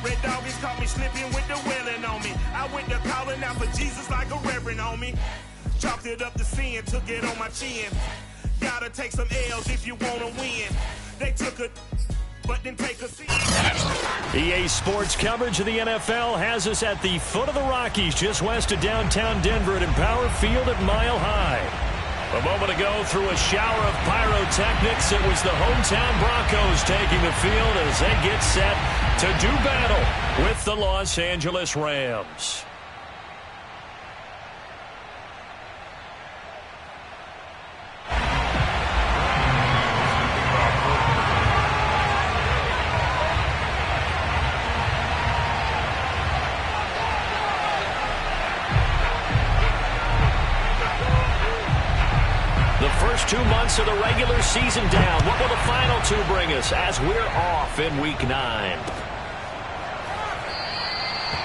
Red Doggies caught me slipping with the wailing on me. I went to calling out for Jesus like a reverend on me. Chalked it up to sin, took it on my chin. Gotta take some L's if you wanna win. They took it, but then take a seat. EA Sports coverage of the NFL has us at the foot of the Rockies, just west of downtown Denver at Empower Field at Mile High. A moment ago, through a shower of pyrotechnics, it was the hometown Broncos taking the field as they get set to do battle with the Los Angeles Rams. First 2 months of the regular season down. What will the final two bring us as we're off in Week 9?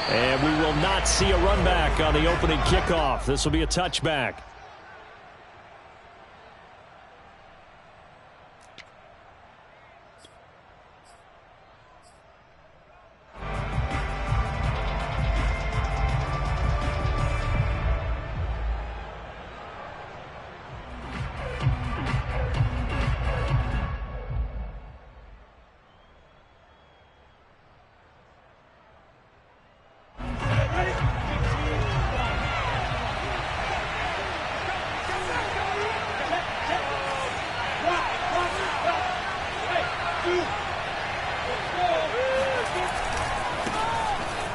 And we will not see a run back on the opening kickoff. This will be a touchback.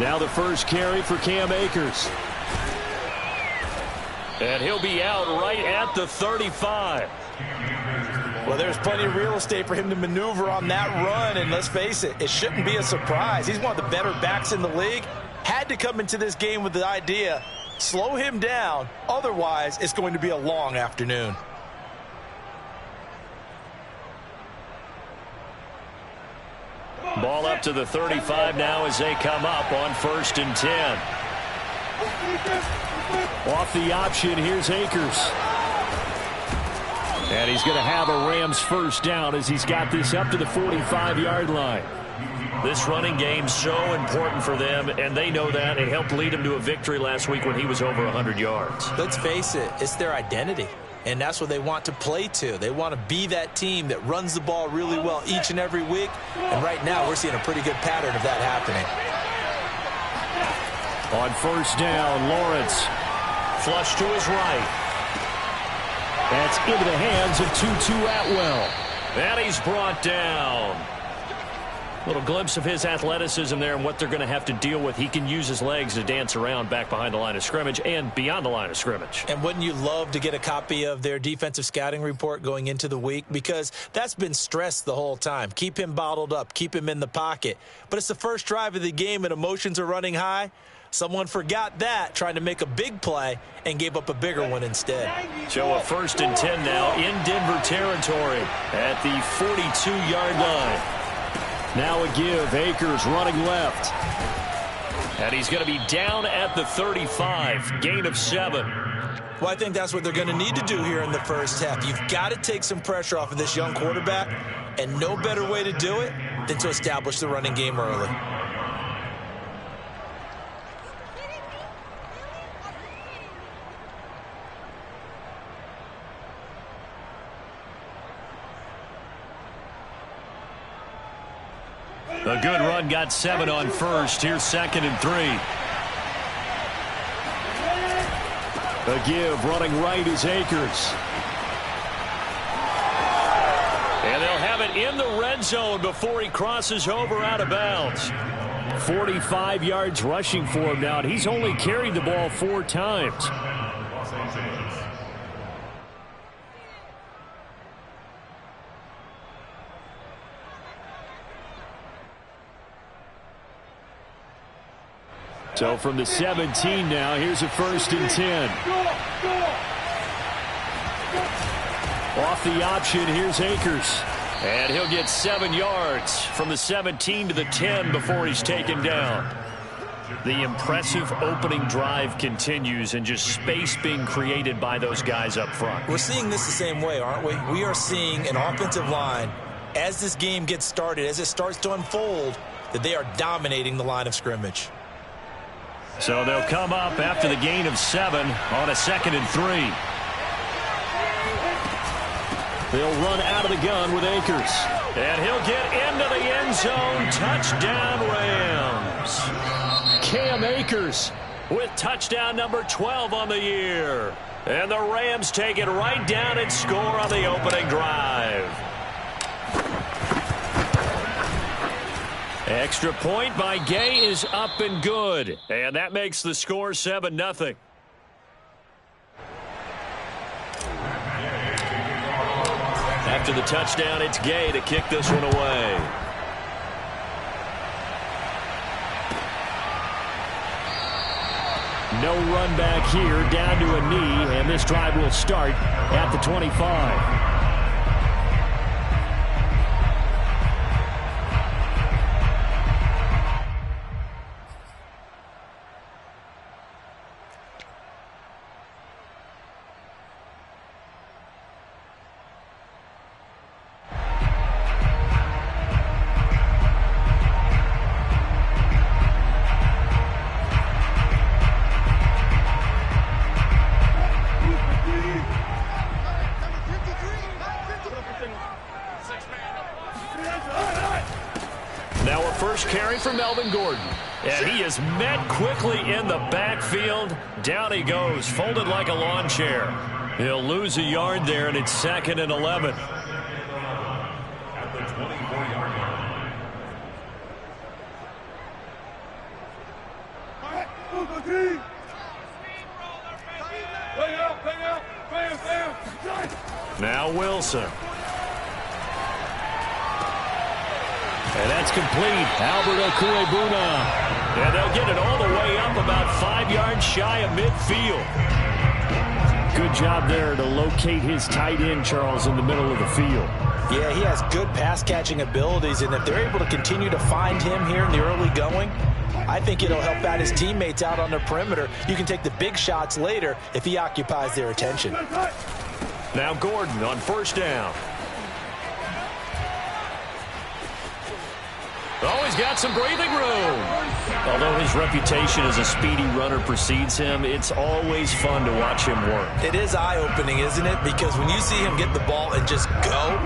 Now the first carry for Cam Akers. And he'll be out right at the 35. Well, there's plenty of real estate for him to maneuver on that run, and let's face it, it shouldn't be a surprise. He's one of the better backs in the league. Had to come into this game with the idea, slow him down, otherwise it's going to be a long afternoon. Ball up to the 35 now as they come up on 1st and 10. Off the option, here's Akers. And he's going to have a Rams first down as he's got this up to the 45-yard line. This running game's so important for them, and they know that. It helped lead them to a victory last week when he was over 100 yards. Let's face it, it's their identity. And that's what they want to play to. They want to be that team that runs the ball really well each and every week. And right now, we're seeing a pretty good pattern of that happening. On 1st down, Lawrence. Flush to his right. That's into the hands of Tutu Atwell. And he's brought down. Little glimpse of his athleticism there and what they're going to have to deal with. He can use his legs to dance around back behind the line of scrimmage and beyond the line of scrimmage. And wouldn't you love to get a copy of their defensive scouting report going into the week? Because that's been stressed the whole time. Keep him bottled up. Keep him in the pocket. But it's the first drive of the game and emotions are running high. Someone forgot that, trying to make a big play, and gave up a bigger one instead. So a 1st and 10 now in Denver territory at the 42-yard line. Now a give. Akers running left. And he's going to be down at the 35. Gain of 7. Well, I think that's what they're going to need to do here in the first half. You've got to take some pressure off of this young quarterback, and no better way to do it than to establish the running game early. A good run, got 7 on 1st. Here's 2nd and 3. A give, running right is Akers. And they'll have it in the red zone before he crosses over out of bounds. 45 yards rushing for him now, and he's only carried the ball 4 times. So from the 17 now, here's a 1st and 10. Off the option, here's Akers. And he'll get 7 yards from the 17 to the 10 before he's taken down. The impressive opening drive continues, and just space being created by those guys up front. We're seeing this the same way, aren't we? We are seeing an offensive line, as this game gets started, as it starts to unfold, that they are dominating the line of scrimmage. So they'll come up after the gain of 7 on a 2nd and 3. They'll run out of the gun with Akers. And he'll get into the end zone. Touchdown, Rams. Cam Akers with touchdown number 12 on the year. And the Rams take it right down and score on the opening drive. Extra point by Gay is up and good. And that makes the score 7-0. After the touchdown, it's Gay to kick this one away. No run back here, down to a knee, and this drive will start at the 25. Now a first carry for Melvin Gordon. And he is met quickly in the backfield. Down he goes, folded like a lawn chair. He'll lose a yard there, and it's 2nd and 11. At the 24-yard line. Now Wilson. And that's complete. Albert Okwuegbuna. And they'll get it all the way up about 5 yards shy of midfield. Good job there to locate his tight end, Charles, in the middle of the field. Yeah, he has good pass-catching abilities, and if they're able to continue to find him here in the early going, I think it'll help out his teammates out on the perimeter. You can take the big shots later if he occupies their attention. Now Gordon on first down. Oh, he's got some breathing room. Although his reputation as a speedy runner precedes him, it's always fun to watch him work. It is eye-opening, isn't it? Because when you see him get the ball and just go,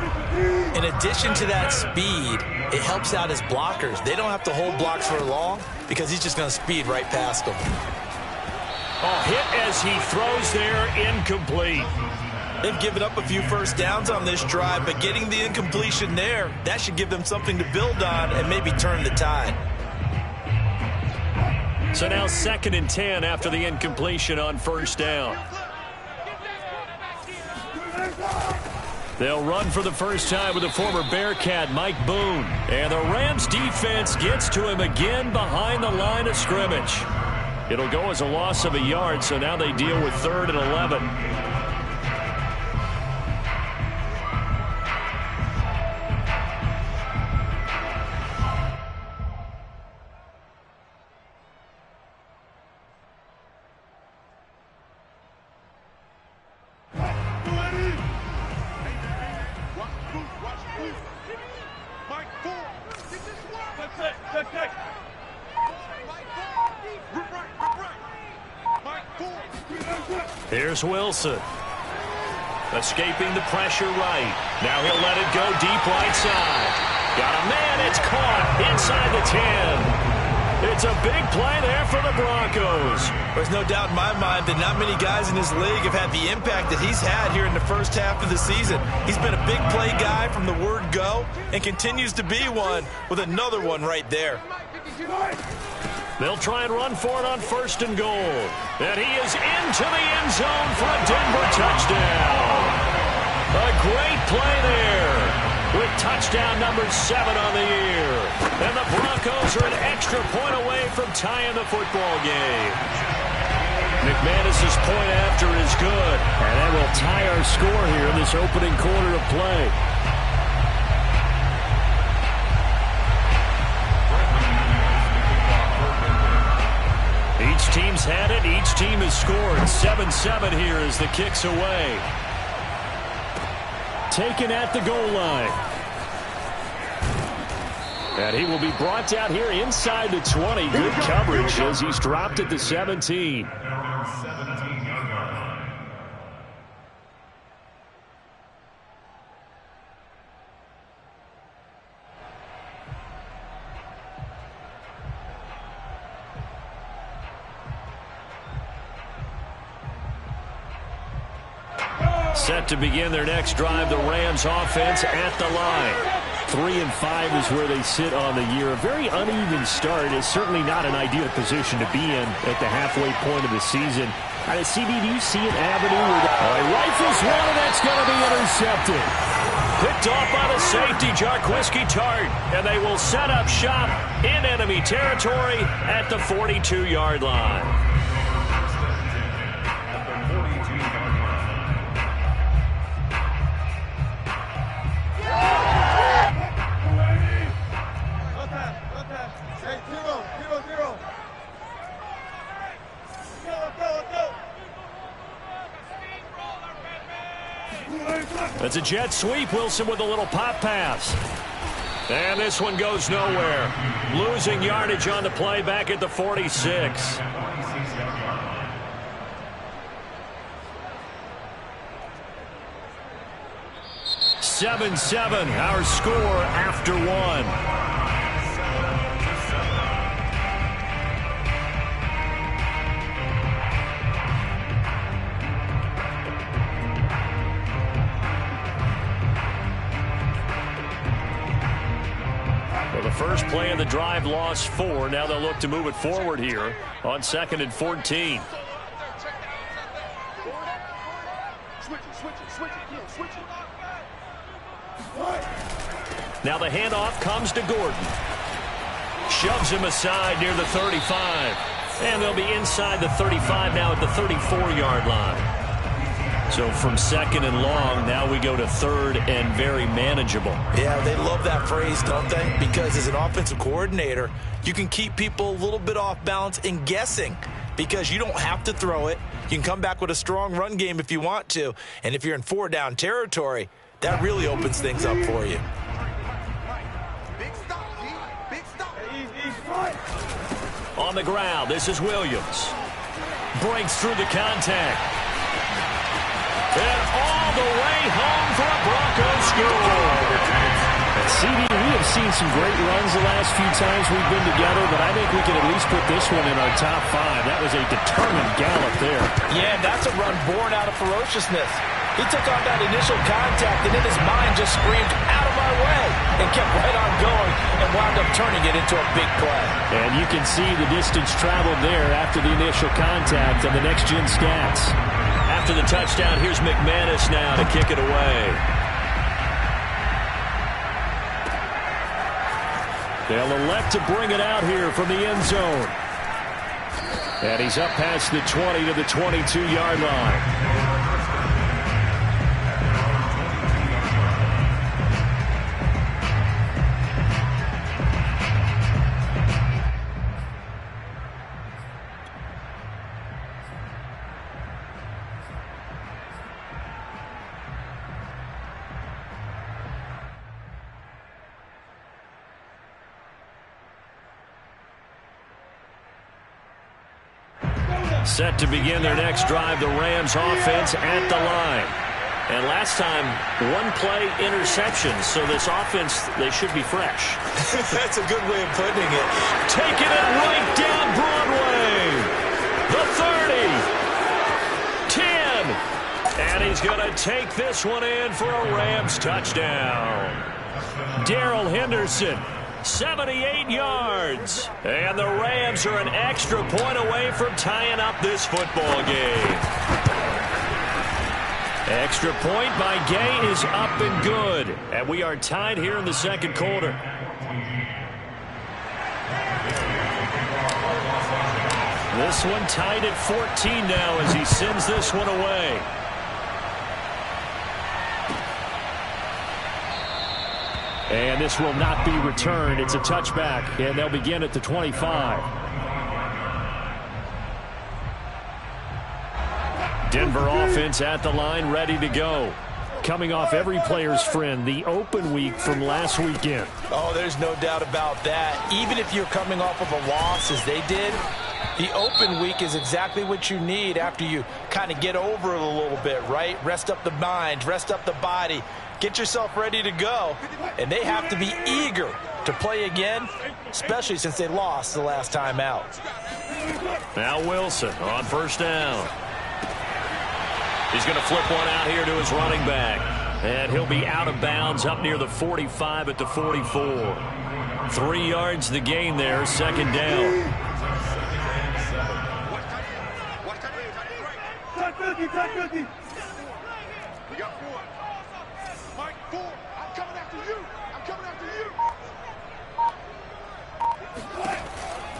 in addition to that speed, it helps out his blockers. They don't have to hold blocks for long because he's just going to speed right past them. Oh, hit as he throws there, incomplete. They've given up a few first downs on this drive, but getting the incompletion there, that should give them something to build on and maybe turn the tide. So now 2nd and 10 after the incompletion on first down. They'll run for the first time with the former Bearcat, Mike Boone. And the Rams defense gets to him again behind the line of scrimmage. It'll go as a loss of a yard, so now they deal with 3rd and 11. Here's Wilson. Escaping the pressure right. Now he'll let it go deep right side. Got a man. It's caught inside the 10. It's a big play there for the Broncos. There's no doubt in my mind that not many guys in this league have had the impact that he's had here in the first half of the season. He's been a big play guy from the word go and continues to be one with another one right there. They'll try and run for it on 1st and goal. And he is into the end zone for a Denver touchdown. A great play there with touchdown number 7 on the year. And the Broncos are an extra point away from tying the football game. McManus's point after is good. And that will tie our score here in this opening quarter of play. Each team's had it. Each team has scored. 7-7 here as the kick's away. Taken at the goal line. And he will be brought down here inside the 20. Good coverage as he's dropped at the 17. Set to begin their next drive, the Rams offense at the line. 3-5 is where they sit on the year. A very uneven start is certainly not an ideal position to be in at the halfway point of the season. CB, do you see an avenue where he rifles one, and that's going to be intercepted. Picked off by the safety, Jarquiski Tart, and they will set up shop in enemy territory at the 42-yard line. That's a jet sweep. Wilson with a little pop pass. And this one goes nowhere. Losing yardage on the play back at the 46. 7-7, our score after one. The first play of the drive lost 4. Now they'll look to move it forward here on 2nd and 14. Now the handoff comes to Gordon. Shoves him aside near the 35. And they'll be inside the 35 now at the 34-yard line. So from 2nd and long, now we go to 3rd and very manageable. Yeah, they love that phrase, don't they? Because as an offensive coordinator, you can keep people a little bit off balance and guessing because you don't have to throw it. You can come back with a strong run game if you want to. And if you're in 4-down territory, that really opens things up for you. On the ground, this is Williams. Breaks through the contact. And all the way home for a Broncos score. CD, we have seen some great runs the last few times we've been together, but I think we can at least put this one in our top 5. That was a determined gallop there. Yeah, that's a run born out of ferociousness. He took on that initial contact, and in his mind just screamed, out of my way, and kept right on going and wound up turning it into a big play. And you can see the distance traveled there after the initial contact on the next-gen stats. After the touchdown, here's McManus now to kick it away. They'll elect to bring it out here from the end zone. And he's up past the 20 to the 22-yard line. Set to begin their next drive, the Rams offense at the line. And last time, one play interception, so this offense, they should be fresh. That's a good way of putting it. Taking it right down Broadway. The 30. 10. And he's going to take this one in for a Rams touchdown. Darrell Henderson. 78 yards. And the Rams are an extra point away from tying up this football game. Extra point by Gay is up and good. And we are tied here in the second quarter. This one tied at 14 now as he sends this one away. And this will not be returned. It's a touchback, and they'll begin at the 25. Denver offense at the line, ready to go. coming off every player's friend, the open week from last weekend. Oh, there's no doubt about that. Even if you're coming off of a loss as they did, the open week is exactly what you need after you kind of get over it a little bit, right? Rest up the mind, rest up the body, get yourself ready to go. And they have to be eager to play again, especially since they lost the last time out. Now Wilson on first down. He's going to flip one out here to his running back. And he'll be out of bounds up near the 45 at the 44. 3 yards the gain there, second down. We got 4. Mike, 4. I'm coming after you. I'm coming after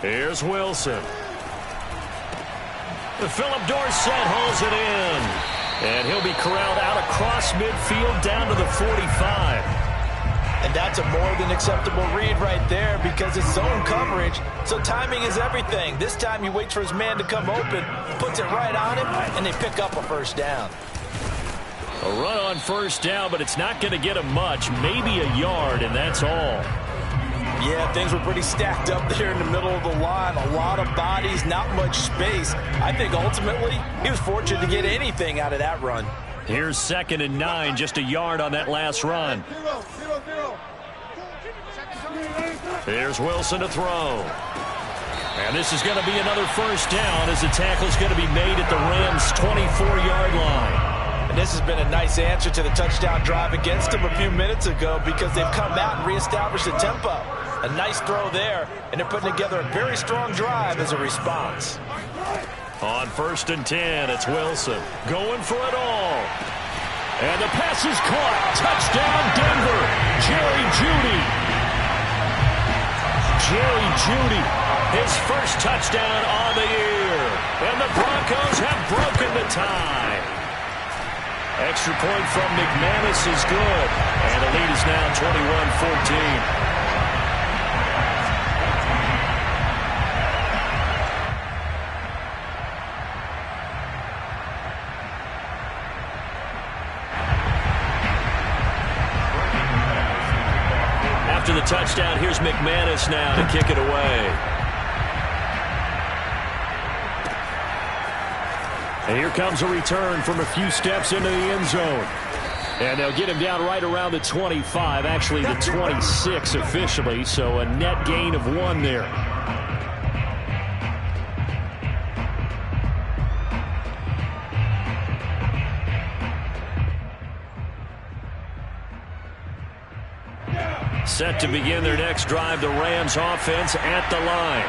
you. Here's Wilson. Philip Dorsett holds it in. And he'll be corralled out across midfield down to the 45. And that's a more than acceptable read right there because it's zone coverage, so timing is everything. This time he waits for his man to come open, puts it right on him, and they pick up a first down. A run on first down, but it's not going to get him much, maybe a yard, and that's all. Yeah, things were pretty stacked up there in the middle of the line. A lot of bodies, not much space. I think ultimately he was fortunate to get anything out of that run. Here's 2nd and 9, just a yard on that last run. Here's Wilson to throw. And this is going to be another first down as the tackle's going to be made at the Rams' 24-yard line. And this has been a nice answer to the touchdown drive against them a few minutes ago because they've come out and reestablished the tempo. A nice throw there, and they're putting together a very strong drive as a response. On 1st and 10, it's Wilson going for it all. And the pass is caught. Touchdown, Denver. Jerry Jeudy. Jerry Jeudy, his first touchdown on the year. And the Broncos have broken the tie. Extra point from McManus is good. And the lead is now 21-14. After the touchdown, here's McManus now to kick it away. And here comes a return from a few steps into the end zone. And they'll get him down right around the 25, actually the 26 officially, so a net gain of 1 there. Set to begin their next drive, the Rams offense at the line.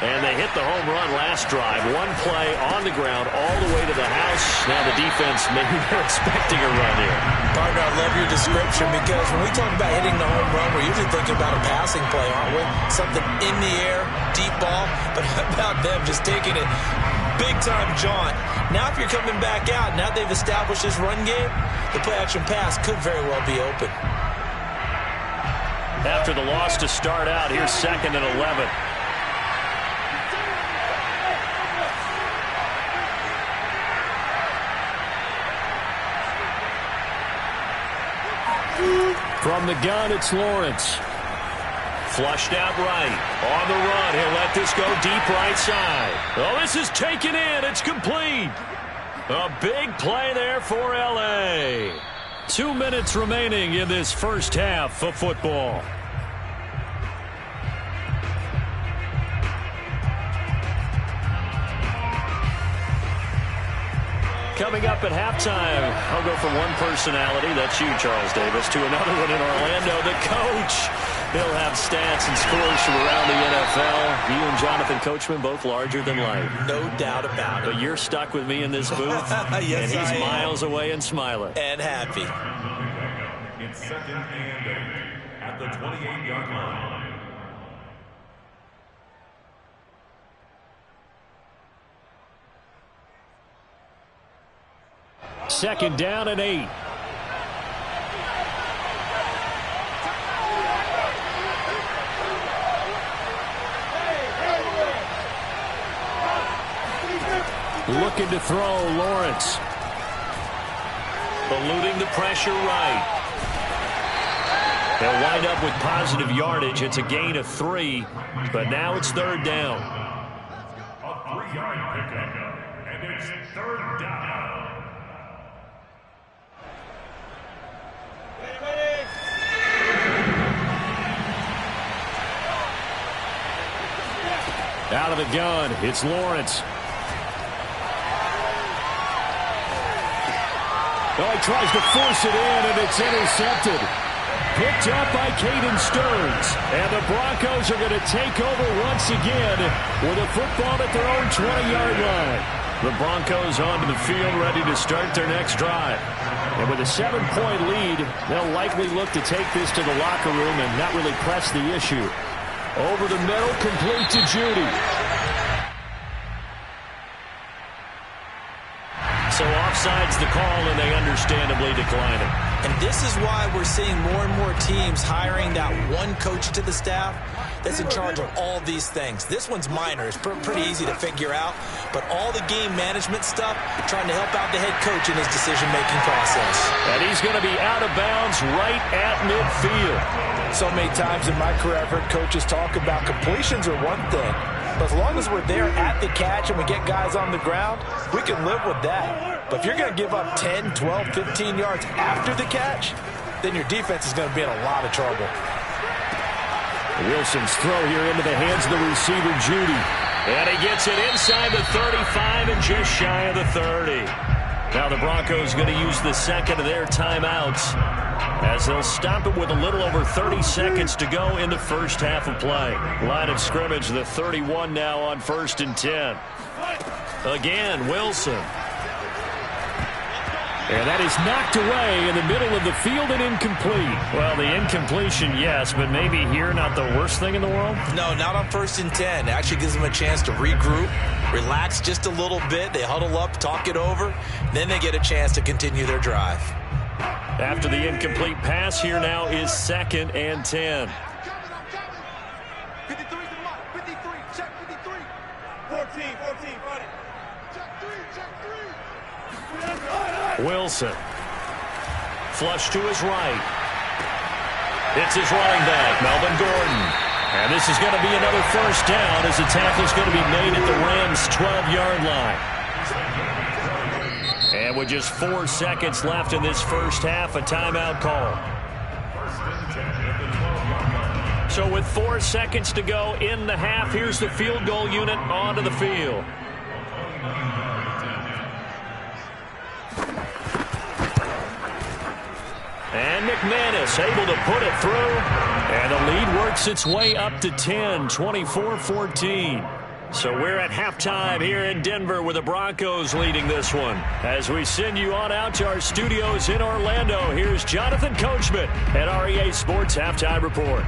And they hit the home run last drive. 1 play on the ground all the way to the house. Now the defense, maybe they're expecting a run here. Partner, I love your description because when we talk about hitting the home run, we're usually thinking about a passing play, aren't we? Something in the air, deep ball. But how about them just taking it big-time jaunt? Now if you're coming back out, now they've established this run game, the play-action pass could very well be open. After the loss to start out, here's 2nd and 11. From the gun, it's Lawrence. Flushed out right. On the run, he'll let this go deep right side. Oh, this is taken in. It's complete. A big play there for L.A. 2 minutes remaining in this first half of football. Coming up at halftime, I'll go from one personality, that's you, Charles Davis, to another one in Orlando, the coach. He'll have stats and scores from around the NFL. You and Jonathan Coachman, both larger than life. No doubt about it. But you're stuck with me in this booth, yes, and he's miles away and smiling. And happy. It's 2nd and 8 at the 28-yard line. Second down and 8. Looking to throw, Lawrence. eluding the pressure right. They'll wind up with positive yardage. It's a gain of 3, but now it's third down. A 3-yard pickup, and it's third down. Out of the gun, it's Lawrence. Oh, he tries to force it in, and it's intercepted. Picked up by Caden Stearns. And the Broncos are going to take over once again with a football at their own 20-yard line. The Broncos onto the field, ready to start their next drive. And with a 7-point lead, they'll likely look to take this to the locker room and not really press the issue. Over the middle, complete to Judy. So offside's the call, and they understandably decline it. And this is why we're seeing more and more teams hiring that one coach to the staff that's in charge of all these things. This one's minor. It's pretty easy to figure out. But all the game management stuff, trying to help out the head coach in his decision-making process. And he's going to be out of bounds right at midfield. So many times in my career, I've heard coaches talk about completions are one thing. But as long as we're there at the catch and we get guys on the ground, we can live with that. But if you're going to give up 10, 12, 15 yards after the catch, then your defense is going to be in a lot of trouble. Wilson's throw here into the hands of the receiver, Judy. And he gets it inside the 35 and just shy of the 30. Now the Broncos going to use the second of their timeouts as they'll stop it with a little over 30 seconds to go in the first half of play. Line of scrimmage, the 31 now on 1st and 10. Again, Wilson. And that is knocked away in the middle of the field and incomplete. Well, the incompletion, yes, but maybe here not the worst thing in the world? No, not on 1st and 10. It actually gives them a chance to regroup, relax just a little bit. They huddle up, talk it over. Then they get a chance to continue their drive. After the incomplete pass, here now is 2nd and 10. 53 to Mike. 53. Check 53. 14, buddy. Check 3, check 3. Wilson. Flush to his right. It's his running back, Melvin Gordon. And this is going to be another first down as the tackle is going to be made at the Rams' 12-yard line. And with just 4 seconds left in this first half, a timeout call. So with 4 seconds to go in the half, here's the field goal unit onto the field. And McManus able to put it through. And the lead works its way up to 10, 24-14. So we're at halftime here in Denver with the Broncos leading this one. As we send you on out to our studios in Orlando, here's Jonathan Coachman at REA Sports Halftime Report.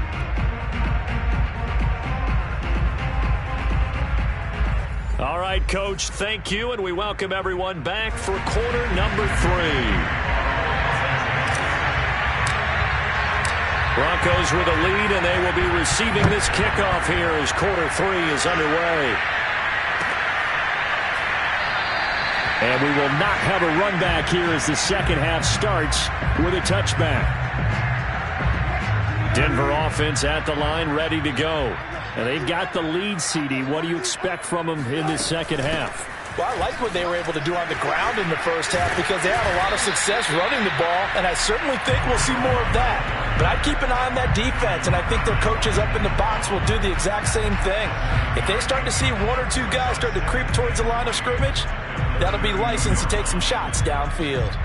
All right, Coach, thank you, and we welcome everyone back for quarter number 3. Broncos with a lead, and they will be receiving this kickoff here as quarter 3 is underway. And we will not have a run back here as the second half starts with a touchback. Denver offense at the line, ready to go. And they've got the lead, CD. What do you expect from them in this second half? Well, I like what they were able to do on the ground in the first half because they had a lot of success running the ball, and I certainly think we'll see more of that. But I'd keep an eye on that defense, and I think their coaches up in the box will do the exact same thing. If they start to see 1 or 2 guys start to creep towards the line of scrimmage, that'll be licensed to take some shots downfield.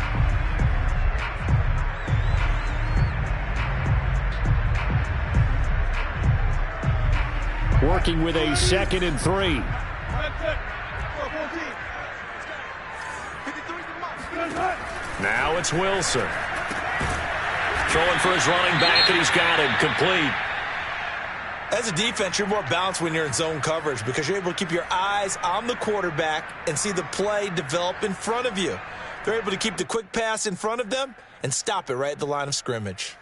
Working with a 2nd and 3. Now it's Wilson. Throwing for his running back, and he's got him complete. As a defense, you're more balanced when you're in zone coverage because you're able to keep your eyes on the quarterback and see the play develop in front of you. They're able to keep the quick pass in front of them and stop it right at the line of scrimmage.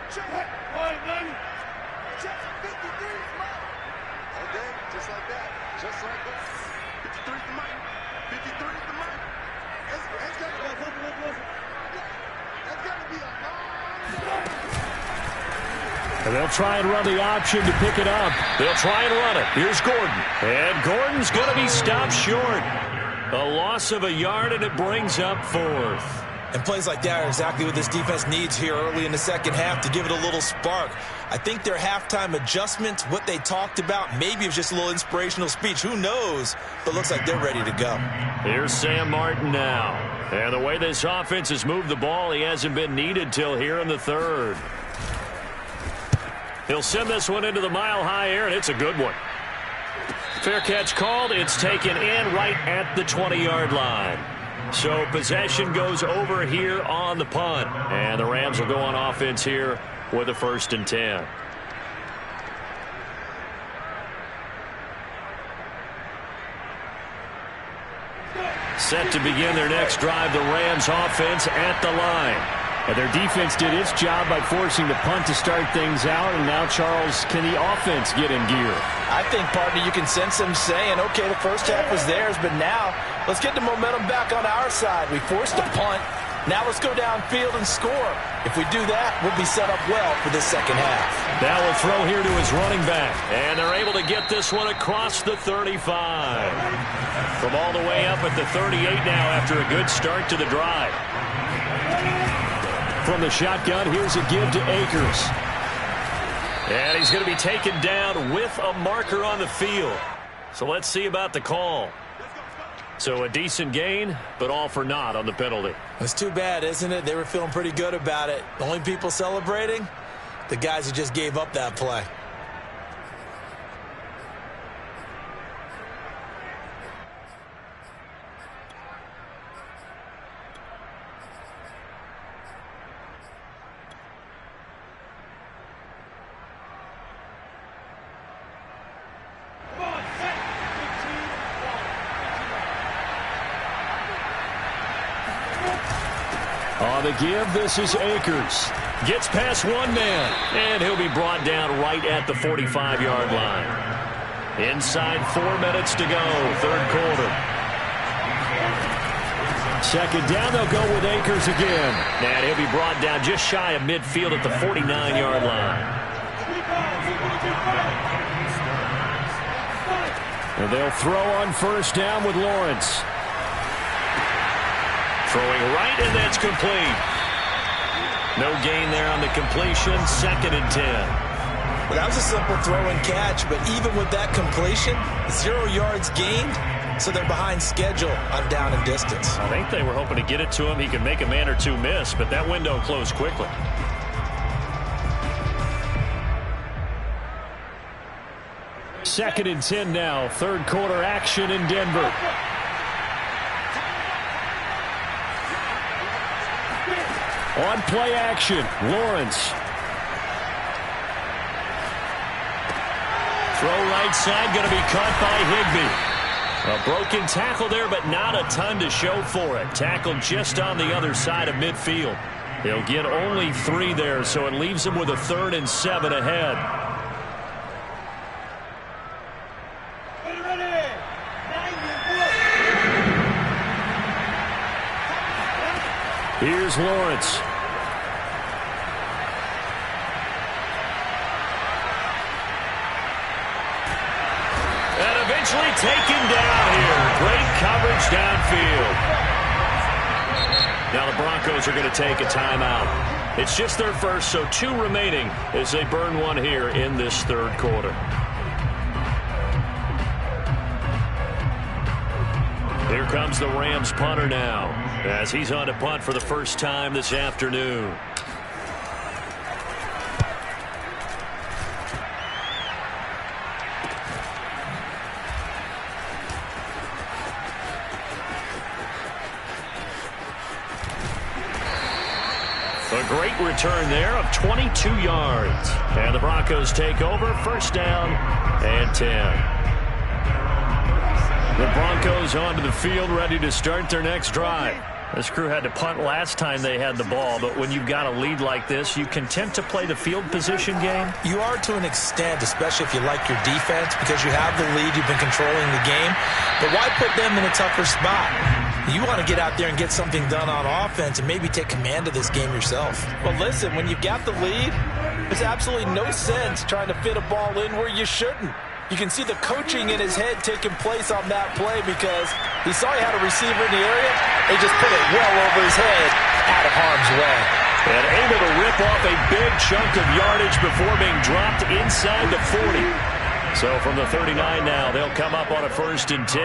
Check 53 is mine. Okay, just like that. Just like that. 53 is the mic. 53 is the mic. And they'll try and run the option to pick it up. They'll try and run it. Here's Gordon. And Gordon's going to be stopped short. A loss of a yard, and it brings up fourth. And plays like that are exactly what this defense needs here early in the second half to give it a little spark. I think their halftime adjustments, what they talked about, maybe it was just a little inspirational speech. Who knows? But looks like they're ready to go. Here's Sam Martin now. And the way this offense has moved the ball, he hasn't been needed till here in the third. He'll send this one into the mile-high air, and it's a good one. Fair catch called. It's taken in right at the 20-yard line. So possession goes over here on the punt. And the Rams will go on offense here with a 1st and 10. Set to begin their next drive, the Rams offense at the line. And their defense did its job by forcing the punt to start things out. And now, Charles, can the offense get in gear? I think, partner, you can sense them saying, okay, the first half was theirs, but now let's get the momentum back on our side. We forced a punt. Now let's go downfield and score. If we do that, we'll be set up well for this second half. Now we'll throw here to his running back. And they're able to get this one across the 35. From all the way up at the 38 now after a good start to the drive. From the shotgun, here's a give to Akers. And he's going to be taken down with a marker on the field. So let's see about the call. So a decent gain, but all for naught on the penalty. It's too bad, isn't it? They were feeling pretty good about it. The only people celebrating, the guys who just gave up that play. On the give, this is Akers. Gets past one man, and he'll be brought down right at the 45-yard line. Inside 4 minutes to go, third quarter. Second down, they'll go with Akers again. And he'll be brought down just shy of midfield at the 49-yard line. And they'll throw on first down with Lawrence. Throwing right, and that's complete. No gain there on the completion. 2nd and 10. Well, that was a simple throw and catch, but even with that completion, 0 yards gained, so they're behind schedule on down and distance. I think they were hoping to get it to him. He could make a man or two miss, but that window closed quickly. Second and 10 now. Third quarter action in Denver. On play action, Lawrence. Throw right side, going to be caught by Higbee. A broken tackle there, but not a ton to show for it. Tackled just on the other side of midfield. He'll get only 3 there, so it leaves him with a 3rd and 7 ahead. Here's Lawrence. And eventually taken down here. Great coverage downfield. Now the Broncos are going to take a timeout. It's just their first, so 2 remaining as they burn one here in this third quarter. Here comes the Rams punter now, as he's on to punt for the first time this afternoon. A great return there of 22 yards. And the Broncos take over, first down and 10. The Broncos onto the field, ready to start their next drive. This crew had to punt last time they had the ball, but when you've got a lead like this, you content to play the field position game? You are to an extent, especially if you like your defense, because you have the lead, you've been controlling the game. But why put them in a tougher spot? You want to get out there and get something done on offense and maybe take command of this game yourself. Well, listen, when you've got the lead, there's absolutely no sense trying to fit a ball in where you shouldn't. You can see the coaching in his head taking place on that play because he saw he had a receiver in the area. He just put it well over his head out of harm's way. And able to rip off a big chunk of yardage before being dropped inside the 40. So from the 39 now, they'll come up on a 1st and 10.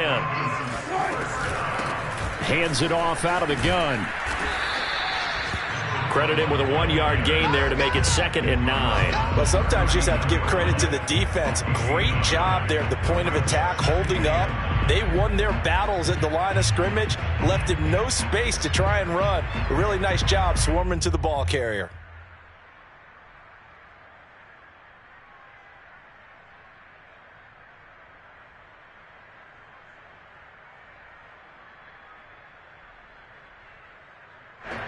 Hands it off out of the gun. Credit him with a 1-yard gain there to make it 2nd and 9. Well, sometimes you just have to give credit to the defense. Great job there at the point of attack, holding up. They won their battles at the line of scrimmage, left him no space to try and run. A really nice job swarming to the ball carrier.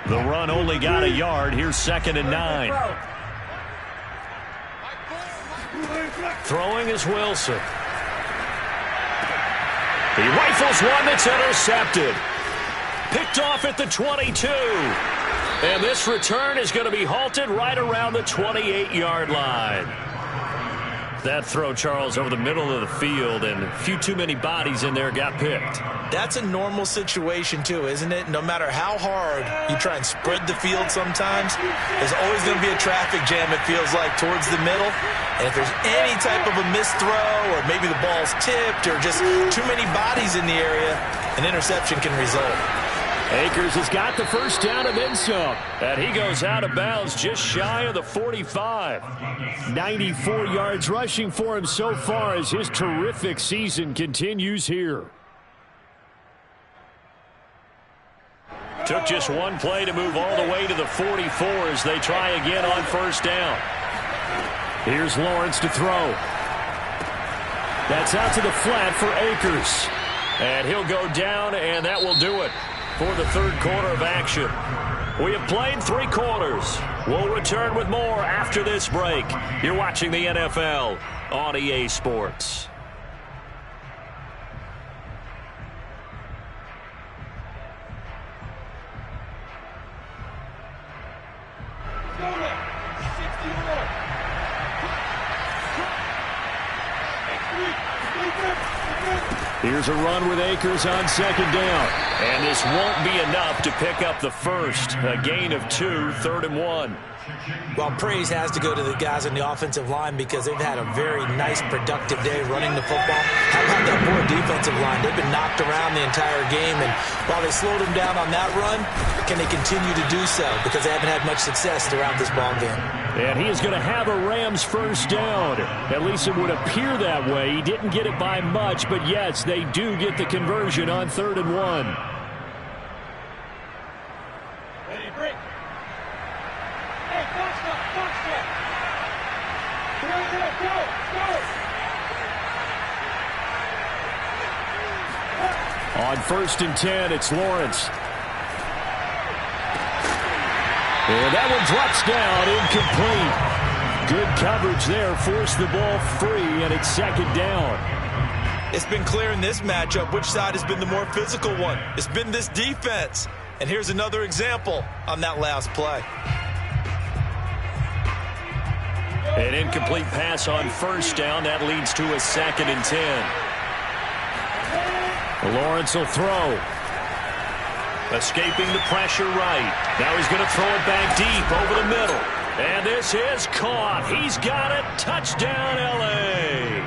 The run only got a yard. Here's 2nd and 9. Throwing is Wilson. He rifles one that's intercepted. Picked off at the 22. And this return is going to be halted right around the 28-yard line. That throw, Charles, over the middle of the field, and a few too many bodies in there got picked. That's a normal situation, too, isn't it? No matter how hard you try and spread the field sometimes, there's always going to be a traffic jam, it feels like, towards the middle. And if there's any type of a missed throw or maybe the ball's tipped or just too many bodies in the area, an interception can result. Akers has got the first down and then some. And he goes out of bounds just shy of the 45. 94 yards rushing for him so far as his terrific season continues here. Took just one play to move all the way to the 44 as they try again on 1st down. Here's Lawrence to throw. That's out to the flat for Akers. And he'll go down, and that will do it for the 3rd quarter of action. We have played 3 quarters. We'll return with more after this break. You're watching the NFL on EA Sports. Here's a run with Akers on 2nd down. And this won't be enough to pick up the first. A gain of 2, 3rd and 1. Well, praise has to go to the guys on the offensive line because they've had a very nice, productive day running the football. How about that poor defensive line? They've been knocked around the entire game, and while they slowed them down on that run, can they continue to do so? Because they haven't had much success throughout this ball game. And he is going to have a Rams first down. At least it would appear that way. He didn't get it by much, but yes, they do get the conversion on 3rd and 1. On 1st and 10, it's Lawrence. And that one drops down, incomplete. Good coverage there, forced the ball free, and it's 2nd down. It's been clear in this matchup which side has been the more physical one. It's been this defense. And here's another example on that last play. An incomplete pass on 1st down. That leads to a 2nd and 10. Lawrence will throw. Escaping the pressure right. Now he's going to throw it back deep over the middle. And this is caught. He's got it. Touchdown, L.A.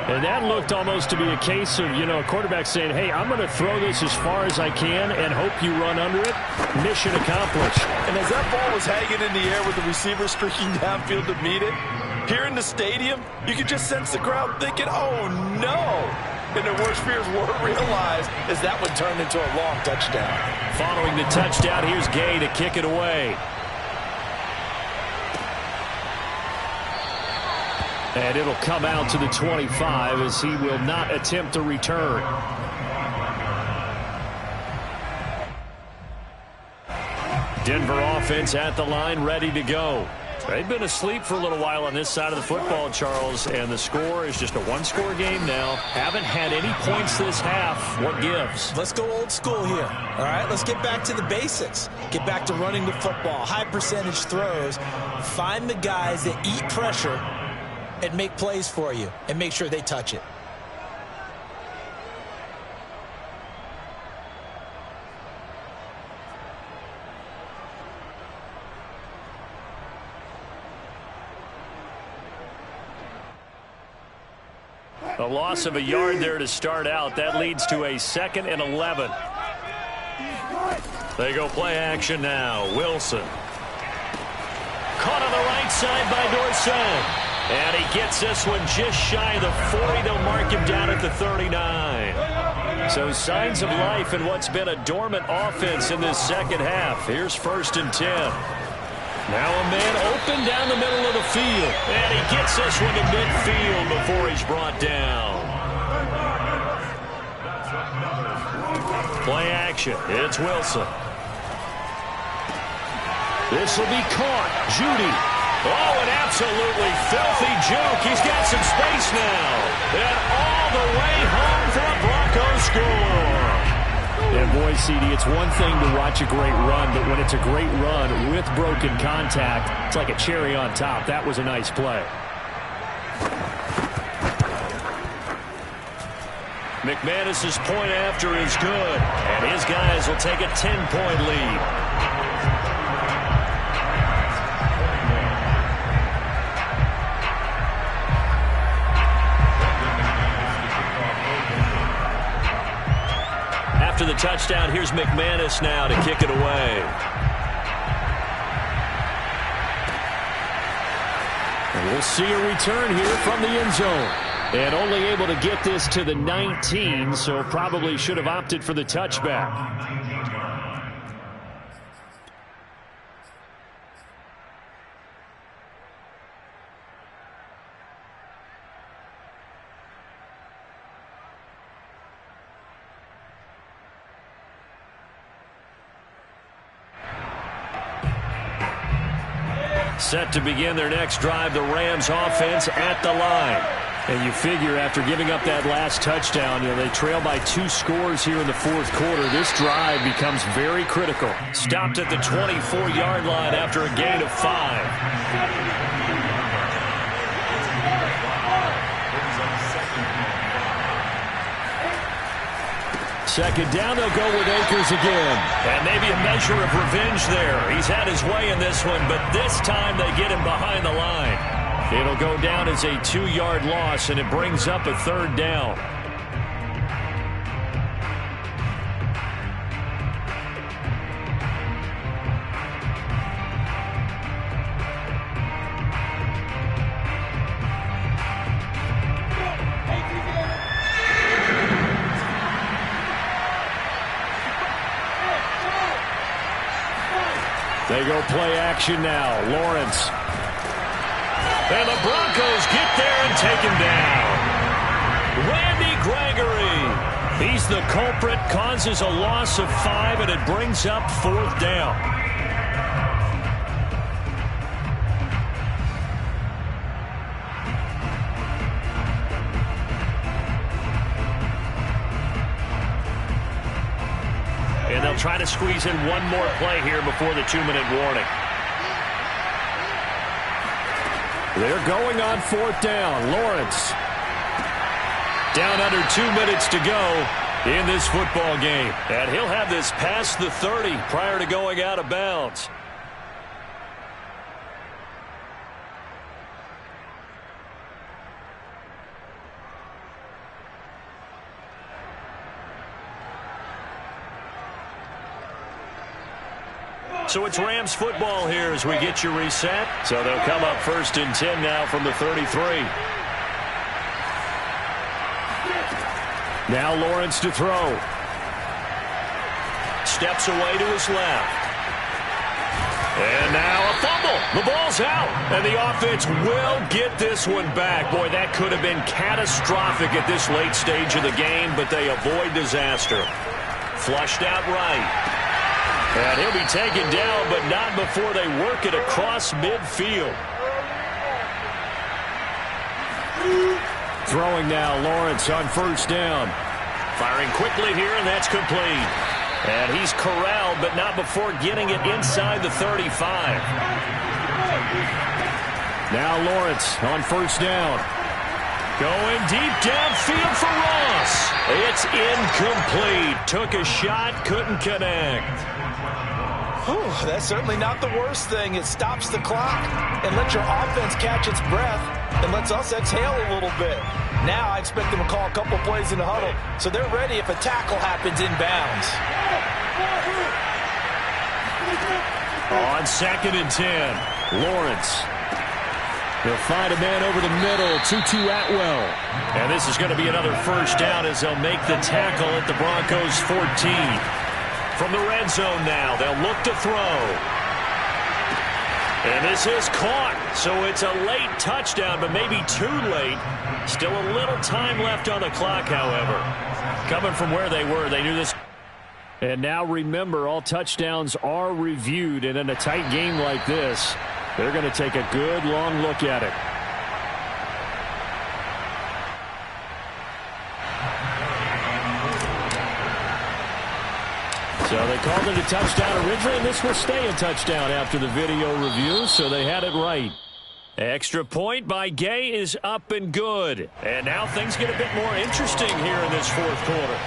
And that looked almost to be a case of, a quarterback saying, hey, I'm going to throw this as far as I can and hope you run under it. Mission accomplished. And as that ball was hanging in the air with the receiver streaking downfield to meet it, here in the stadium, you could just sense the crowd thinking, oh, no. And their worst fears were realized as that one turned into a long touchdown. Following the touchdown, here's Gay to kick it away. And it'll come out to the 25 as he will not attempt to return. Denver offense at the line, ready to go. They've been asleep for a little while on this side of the football, Charles, and the score is just a one-score game now. Haven't had any points this half. What gives? Let's go old school here. All right, let's get back to the basics. Get back to running the football, high percentage throws. Find the guys that eat pressure and make plays for you and make sure they touch it. A loss of a yard there to start out. That leads to a 2nd and 11. They go play action now. Wilson. Caught on the right side by Dorsett. And he gets this one just shy of the 40. They'll mark him down at the 39. So signs of life in what's been a dormant offense in this second half. Here's 1st and 10. Now a man open down the middle of the field. And he gets this one to midfield before he's brought down. Play action. It's Wilson. This will be caught. Judy. Oh, an absolutely filthy juke. He's got some space now. And all the way home for a Broncos score. And boy, CD, it's one thing to watch a great run, but when it's a great run with broken contact, it's like a cherry on top. That was a nice play. McManus's point after is good, and his guys will take a 10-point lead. After the touchdown, here's McManus now to kick it away. And we'll see a return here from the end zone. And only able to get this to the 19, so probably should have opted for the touchback. Set to begin their next drive, the Rams offense at the line. And you figure after giving up that last touchdown, they trail by 2 scores here in the 4th quarter. This drive becomes very critical. Stopped at the 24-yard line after a gain of 5. Second down, they'll go with Akers again. And maybe a measure of revenge there. He's had his way in this one, but this time they get him behind the line. It'll go down as a 2-yard loss, and it brings up a 3rd down. They go play action now. Lawrence. And the Broncos get there and take him down. Randy Gregory. He's the culprit, causes a loss of 5, and it brings up 4th down. And they'll try to squeeze in one more play here before the 2-minute warning. They're going on 4th down. Lawrence. Down under 2 minutes to go in this football game. And he'll have this past the 30 prior to going out of bounds. So it's Rams football here as we get you reset. So they'll come up 1st and 10 now from the 33. Now Lawrence to throw. Steps away to his left. And now a fumble. The ball's out. And the offense will get this one back. Boy, that could have been catastrophic at this late stage of the game, but they avoid disaster. Flushed out right. And he'll be taken down, but not before they work it across midfield. Throwing now, Lawrence on first down. Firing quickly here, and that's complete. And he's corralled, but not before getting it inside the 35. Now Lawrence on first down. Going deep downfield for Ross. It's incomplete. Took a shot, couldn't connect. Whew, that's certainly not the worst thing. It stops the clock and lets your offense catch its breath and lets us exhale a little bit. Now I expect them to call a couple plays in the huddle, so they're ready if a tackle happens inbounds. On 2nd and 10, Lawrence. They'll find a man over the middle, Tutu Atwell. And this is going to be another first down as they'll make the tackle at the Broncos 14. From the red zone now, they'll look to throw. And this is caught, so it's a late touchdown, but maybe too late. Still a little time left on the clock, however. Coming from where they were, they knew this. And now remember, all touchdowns are reviewed, and in a tight game like this, they're going to take a good long look at it. So they called it a touchdown originally, and this will stay a touchdown after the video review, so they had it right. Extra point by Gay is up and good. And now things get a bit more interesting here in this fourth quarter.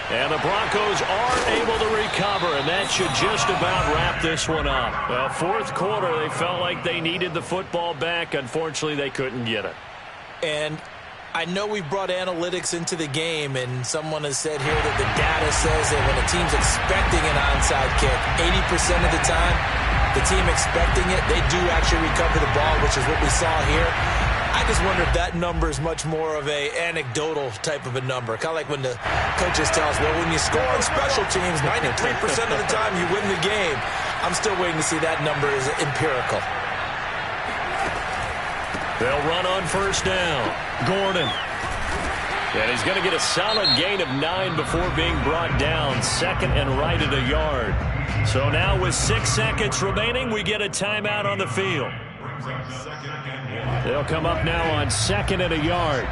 And the Broncos are able to recover, and that should just about wrap this one up. Well, fourth quarter, they felt like they needed the football back. Unfortunately, they couldn't get it. And I know we brought analytics into the game, and someone has said here that the data says that when a team's expecting an onside kick, 80% of the time, the team expecting it, they do actually recover the ball, which is what we saw here. I just wonder if that number is much more of a anecdotal type of a number. Kind of like when the coaches tell us, well, when you score on special teams, 93% of the time you win the game. I'm still waiting to see that number is empirical. They'll run on first down. Gordon. And he's going to get a solid gain of 9 before being brought down. 2nd and right at a yard. So now with 6 seconds remaining, we get a timeout on the field. They'll come up now on 2nd and a yard.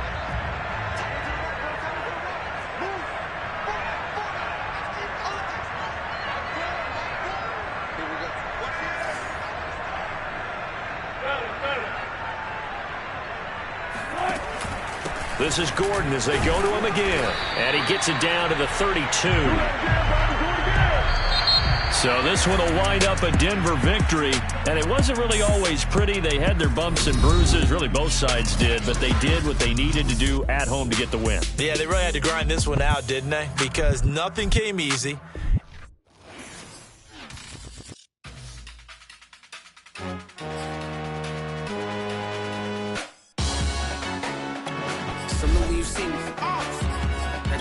This is Gordon as they go to him again. And he gets it down to the 32. So this one will wind up a Denver victory. And it wasn't really always pretty. They had their bumps and bruises. Really, both sides did. But they did what they needed to do at home to get the win. Yeah, they really had to grind this one out, didn't they? Because nothing came easy.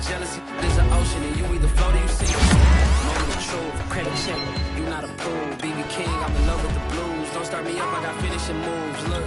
Jealousy is an ocean, and you either float or you sink. Moment of truth, credit check. You not approved. BB King, I'm in love with the blues. Don't start me up, I got finishing moves. Look.